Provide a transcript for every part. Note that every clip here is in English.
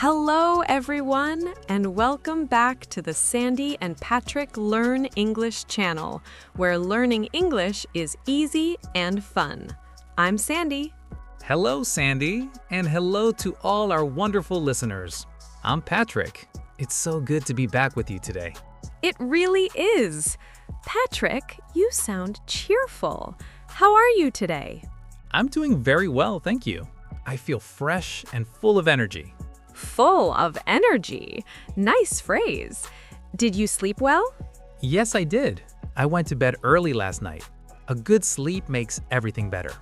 Hello, everyone, and welcome back to the Sandy and Patrick Learn English channel, where learning English is easy and fun. I'm Sandy. Hello, Sandy, and hello to all our wonderful listeners. I'm Patrick. It's so good to be back with you today. It really is. Patrick, you sound cheerful. How are you today? I'm doing very well, thank you. I feel fresh and full of energy. Full of energy. Nice phrase. Did you sleep well? Yes, I did. I went to bed early last night. A good sleep makes everything better.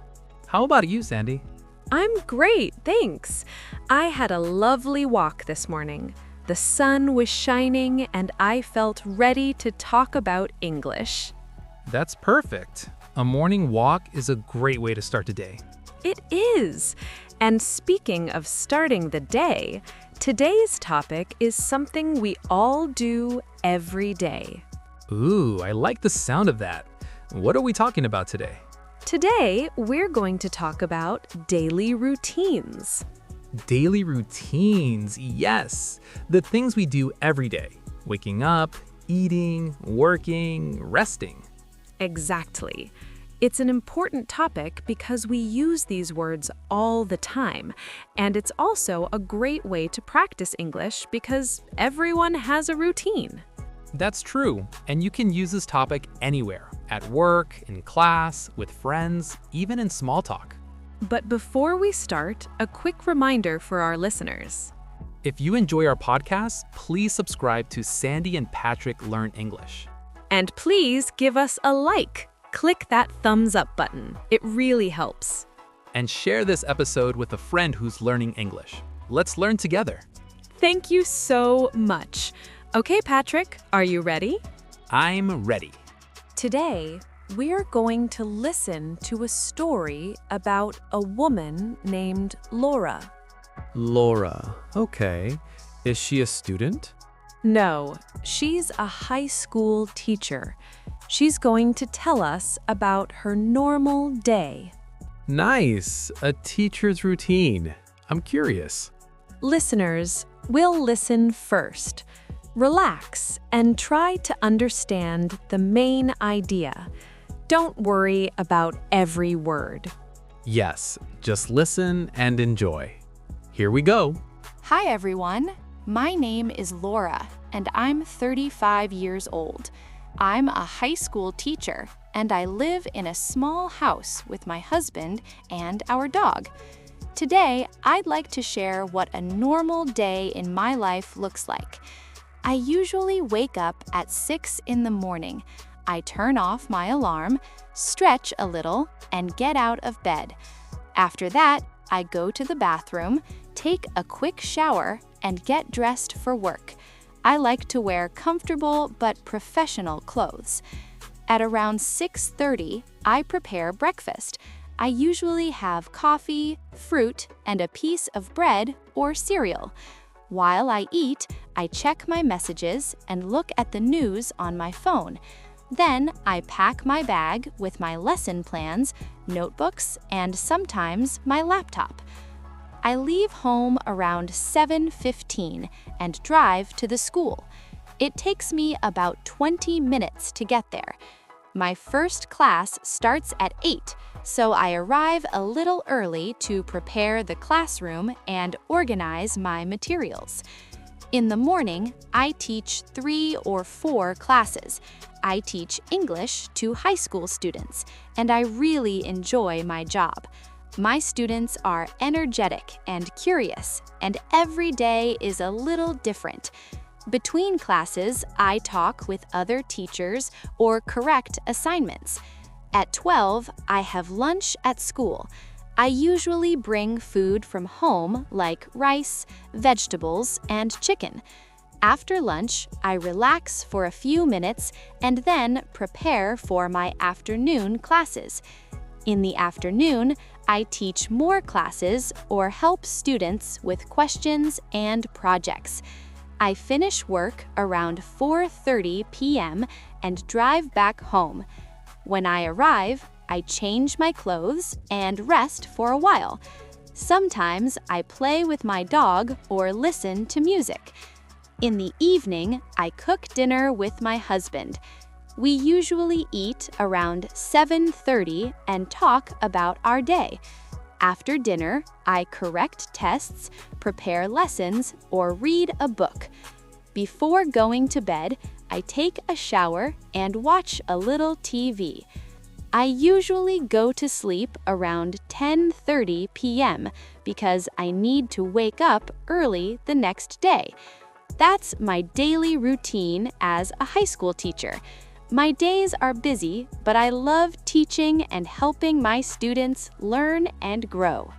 How about you, Sandy? I'm great, thanks. I had a lovely walk this morning. The sun was shining and I felt ready to talk about English. That's perfect. A morning walk is a great way to start the day. It is. And speaking of starting the day, today's topic is something we all do every day. Ooh, I like the sound of that. What are we talking about today? Today, we're going to talk about daily routines. Daily routines, yes. The things we do every day. Waking up, eating, working, resting. Exactly. It's an important topic because we use these words all the time, and it's also a great way to practice English because everyone has a routine. That's true, and you can use this topic anywhere, at work, in class, with friends, even in small talk. But before we start, a quick reminder for our listeners. If you enjoy our podcast, please subscribe to Sandy and Patrick Learn English. And please give us a like. Click that thumbs up button. It really helps. And share this episode with a friend who's learning English. Let's learn together. Thank you so much. Okay, Patrick, are you ready? I'm ready. Today, we're going to listen to a story about a woman named Laura. Laura, okay. Is she a student? No, she's a high school teacher. She's going to tell us about her normal day. Nice, a teacher's routine. I'm curious. Listeners, we'll listen first. Relax and try to understand the main idea. Don't worry about every word. Yes, just listen and enjoy. Here we go. Hi everyone, my name is Laura and I'm 35 years old. I'm a high school teacher and I live in a small house with my husband and our dog. Today, I'd like to share what a normal day in my life looks like. I usually wake up at 6 in the morning. I turn off my alarm, stretch a little, and get out of bed. After that, I go to the bathroom, take a quick shower, and get dressed for work. I like to wear comfortable but professional clothes. At around 6:30, I prepare breakfast. I usually have coffee, fruit, and a piece of bread or cereal. While I eat, I check my messages and look at the news on my phone. Then I pack my bag with my lesson plans, notebooks, and sometimes my laptop. I leave home around 7:15 and drive to the school. It takes me about 20 minutes to get there. My first class starts at 8, so I arrive a little early to prepare the classroom and organize my materials. In the morning, I teach 3 or 4 classes. I teach English to high school students, and I really enjoy my job. My students are energetic and curious, and every day is a little different. Between classes, I talk with other teachers or correct assignments. At 12, I have lunch at school. I usually bring food from home like rice, vegetables, and chicken. After lunch, I relax for a few minutes and then prepare for my afternoon classes. In the afternoon, I teach more classes or help students with questions and projects. I finish work around 4:30 p.m. and drive back home. When I arrive, I change my clothes and rest for a while. Sometimes I play with my dog or listen to music. In the evening, I cook dinner with my husband. We usually eat around 7:30 and talk about our day. After dinner, I correct tests, prepare lessons, or read a book. Before going to bed, I take a shower and watch a little TV. I usually go to sleep around 10:30 p.m. because I need to wake up early the next day. That's my daily routine as a high school teacher. My days are busy, but I love teaching and helping my students learn and grow.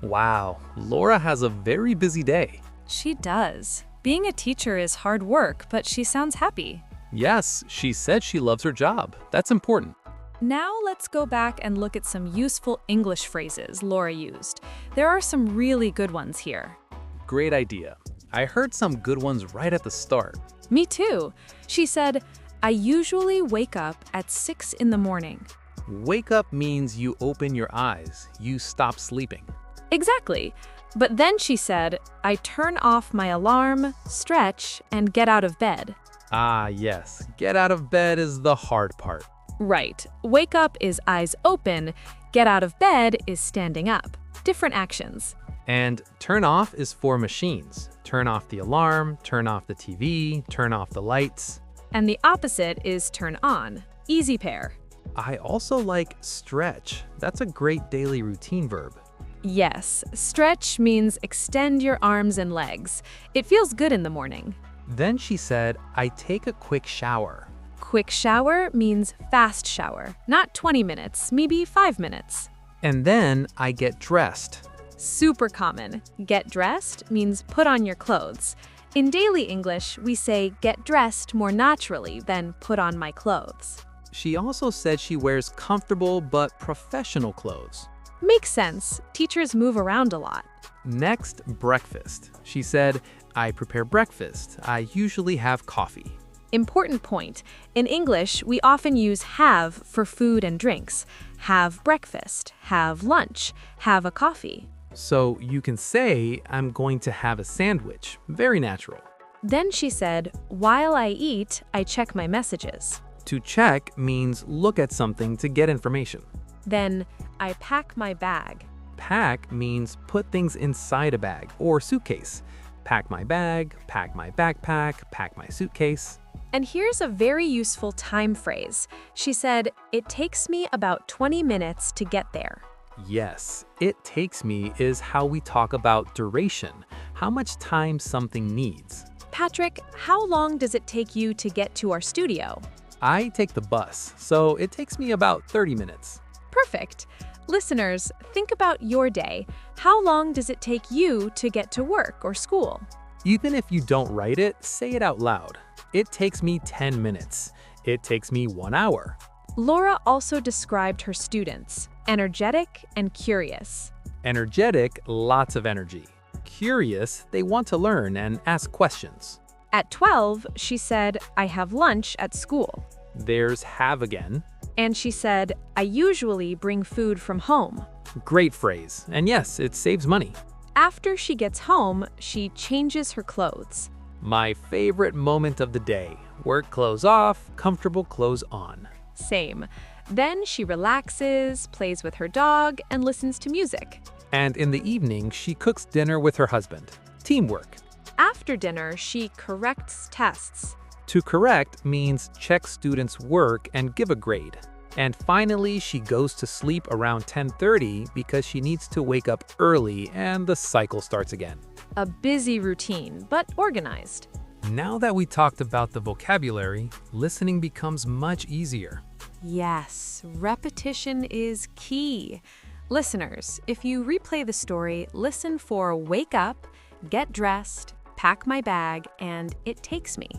Wow, Laura has a very busy day. She does. Being a teacher is hard work, but she sounds happy. Yes, she said she loves her job. That's important. Now let's go back and look at some useful English phrases Laura used. There are some really good ones here. Great idea. I heard some good ones right at the start. Me too. She said, I usually wake up at 6 in the morning. Wake up means you open your eyes. You stop sleeping. Exactly. But then she said, I turn off my alarm, stretch, and get out of bed. Ah, yes. Get out of bed is the hard part. Right. Wake up is eyes open. Get out of bed is standing up. Different actions. And turn off is for machines. Turn off the alarm, turn off the TV, turn off the lights. And the opposite is turn on. Easy pair. I also like stretch. That's a great daily routine verb. Yes, stretch means extend your arms and legs. It feels good in the morning. Then she said, I take a quick shower. Quick shower means fast shower, not 20 minutes, maybe 5 minutes. And then I get dressed. Super common. Get dressed means put on your clothes. In daily English, we say get dressed more naturally than put on my clothes. She also said she wears comfortable but professional clothes. Makes sense. Teachers move around a lot. Next, breakfast. She said, I prepare breakfast. I usually have coffee. Important point. In English, we often use have for food and drinks. Have breakfast, have lunch, have a coffee. So you can say, I'm going to have a sandwich. Very natural. Then she said, while I eat, I check my messages. To check means look at something to get information. Then I pack my bag. Pack means put things inside a bag or suitcase. Pack my bag, pack my backpack, pack my suitcase. And here's a very useful time phrase. She said, it takes me about 20 minutes to get there. Yes, it takes me is how we talk about duration, how much time something needs. Patrick, how long does it take you to get to our studio? I take the bus, so it takes me about 30 minutes. Perfect. Listeners, think about your day. How long does it take you to get to work or school? Even if you don't write it, say it out loud. It takes me 10 minutes. It takes me 1 hour. Laura also described her students, energetic and curious. Energetic, lots of energy. Curious, they want to learn and ask questions. At 12, she said, I have lunch at school. There's have again. And she said, I usually bring food from home. Great phrase. And yes, it saves money. After she gets home, she changes her clothes. My favorite moment of the day. Work clothes off, comfortable clothes on. Same. Then she relaxes, plays with her dog, and listens to music. And in the evening, she cooks dinner with her husband. Teamwork. After dinner, she corrects tests. To correct means check students' work and give a grade. And finally, she goes to sleep around 10:30 because she needs to wake up early and the cycle starts again. A busy routine, but organized. Now that we talked about the vocabulary, listening becomes much easier. Yes, repetition is key. Listeners, if you replay the story, listen for wake up, get dressed, pack my bag, and it takes me.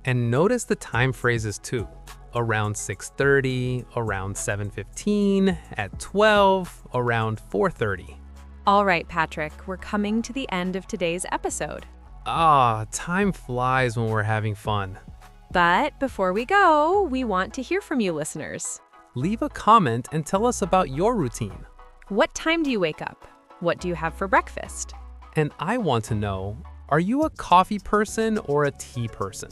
And notice the time phrases too. Around 6:30, around 7:15, at 12, around 4:30. All right, Patrick, we're coming to the end of today's episode. Time flies when we're having fun. But before we go, we want to hear from you listeners. Leave a comment and tell us about your routine. What time do you wake up? What do you have for breakfast? And I want to know, are you a coffee person or a tea person?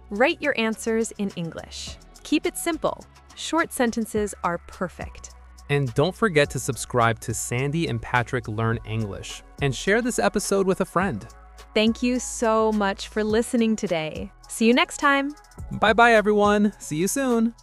Write your answers in English. Keep it simple. Short sentences are perfect. And don't forget to subscribe to Sandy and Patrick Learn English and share this episode with a friend. Thank you so much for listening today. See you next time. Bye-bye, everyone. See you soon.